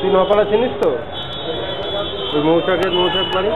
তুই নপাড়া চিনিস তো? ওই মৌচাক বাড়ি।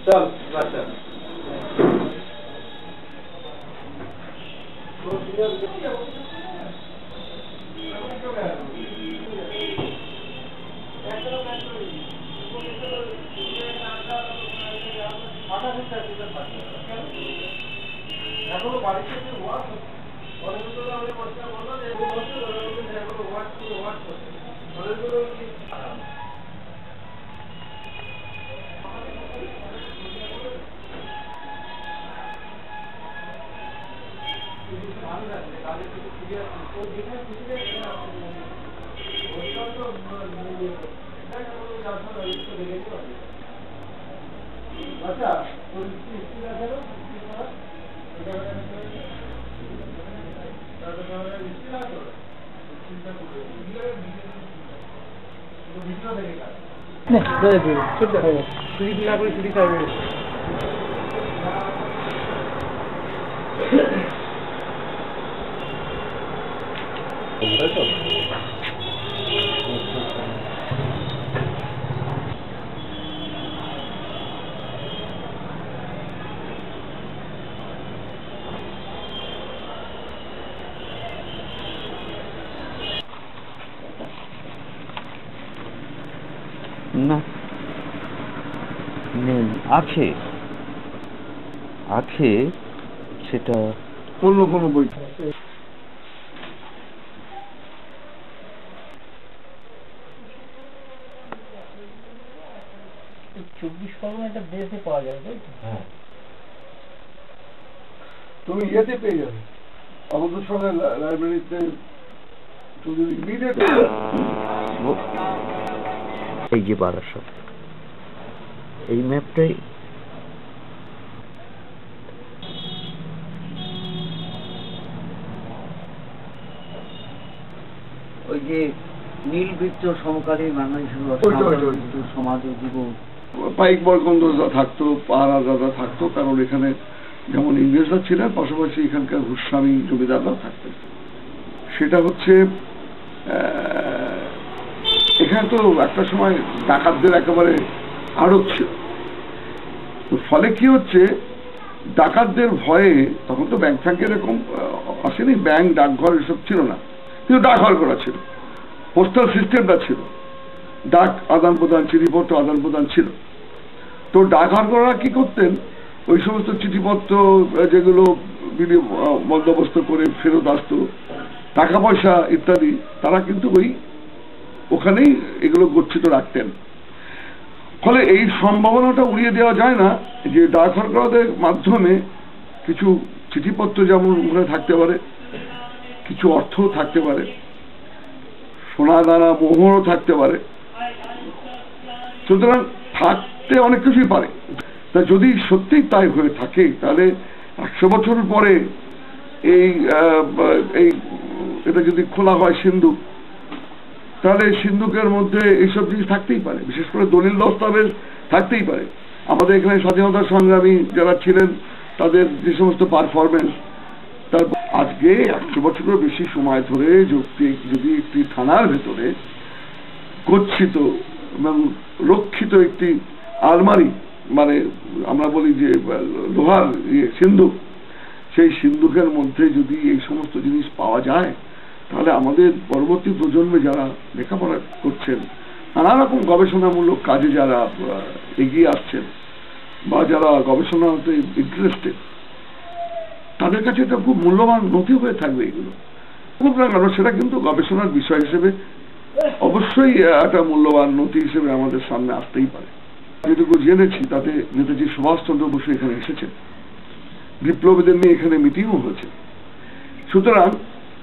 চল বাচ্চা এখনো বাড়িতে আচ্ছা ছুটি না করে ছুটি খাবে না আছে আছে সেটা অন্য কোনো বই। 24 পরগনাটা বেসে পাওয়া যাবে তাই তো? হ্যাঁ তুমি ইয়েতে পেয়ে যাবে আমাদের সঙ্গে লাইব্রেরিতে এই যে বারাসাত এই ম্যাপটাই ওই যে নীলবৃত্ত সমকালীন বাংলাদেশের সমাজ ও জীবন পাইক বরকন্দ থাকতো পাহারা দাদা থাকতো কারণ এখানে যেমন ইংরেজরা ছিলেন পাশাপাশি এখানকার ভূস্বামী জমিদাররা থাকতেন। সেটা হচ্ছে এখানে তো একটা সময় ডাকাতদের একেবারে আড়ত ছিল। ফলে কি হচ্ছে ডাকাতদের ভয়ে তখন তো ব্যাংক ফ্যাংক এরকম আসেনি, ব্যাংক ডাকঘর এসব ছিল না, কিন্তু ডাকঘর করা ছিল, পোস্টাল সিস্টেমটা ছিল, ডাক আদান প্রদান চিঠিপত্র আদান প্রদান ছিল। তো ডাকঘর করা কি করতেন ওই সমস্ত চিঠিপত্র যেগুলো বন্দোবস্ত করে ফেরত আসতো টাকা পয়সা ইত্যাদি তারা কিন্তু ওখানেই এগুলো গচ্ছিত রাখতেন। ফলে এই সম্ভাবনাটা উড়িয়ে দেওয়া যায় না যে ডাকঘর করাদের মাধ্যমে কিছু চিঠিপত্র যেমন ওখানে থাকতে পারে, কিছু অর্থ থাকতে পারে, সোনা দানা মোহরও থাকতে পারে, সুতরাং থাকতে অনেক কিছুই পারে। তা যদি সত্যিই তাই হয়ে থাকে তাহলে 100 বছর পরে এটা যদি খোলা হয় সিন্ধুক, তাহলে সিন্ধুকের মধ্যে এইসব জিনিস থাকতেই পারে, বিশেষ করে দলিল দস্তাবেজ থাকতেই পারে। আমাদের এখানে স্বাধীনতা সংগ্রামী যারা ছিলেন তাদের যে সমস্ত পারফরমেন্স, তারপর আজকে 100 বছরেরও বেশি সময় ধরে যদি একটি থানার ভেতরে গচ্ছিত এবং রক্ষিত একটি আলমারি, মানে আমরা বলি যে লোহার সিন্ধুক, সেই সিন্ধুকের মধ্যে যদি এই সমস্ত জিনিস পাওয়া যায় তাহলে আমাদের পরবর্তী প্রজন্মে যারা লেখাপড়া করছেন, নানা রকম গবেষণামূলক কাজে যারা এগিয়ে আসছেন বা যারা গবেষণাতে ইন্টারেস্টেড, তাদের কাছে এটা খুব মূল্যবান নথি হয়ে থাকবে। এগুলো সেটা কিন্তু গবেষণার বিষয় হিসেবে অবশ্যই একটা মূল্যবান নথি হিসেবে আমাদের সামনে আসতেই পারে। যেটুকু জেনেছি তাতে নেতাজি সুভাষচন্দ্র বসু এখানে এসেছেন, বিপ্লবীদের নিয়ে এখানে মিটিংও হয়েছে। সুতরাং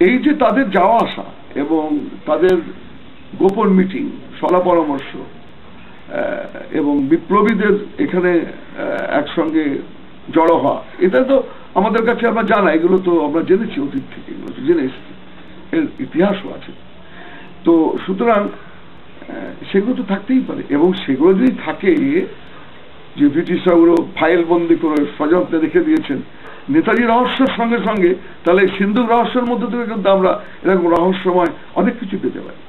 এই যে তাদের যাওয়া আসা এবং তাদের গোপন মিটিং, সলা পরামর্শ এবং বিপ্লবীদের এখানে একসঙ্গে জড়ো হওয়া, এটা তো আমাদের কাছে আমরা জানা, এগুলো তো আমরা জেনেছি অতীত থেকে, এগুলো তো জেনে এসেছি, এর ইতিহাসও আছে। তো সুতরাং সেগুলো তো থাকতেই পারে, এবং সেগুলো যদি থাকে, যে ব্রিটিশরা ওগুলো ফাইল বন্দি করে সযত্নে রেখে দিয়েছেন নেতাজি রহস্যের সঙ্গে সঙ্গে, তাহলে সিন্ধু রহস্যের মধ্যে থেকে কিন্তু আমরা এরকম রহস্যময় অনেক কিছু পেতে পারি।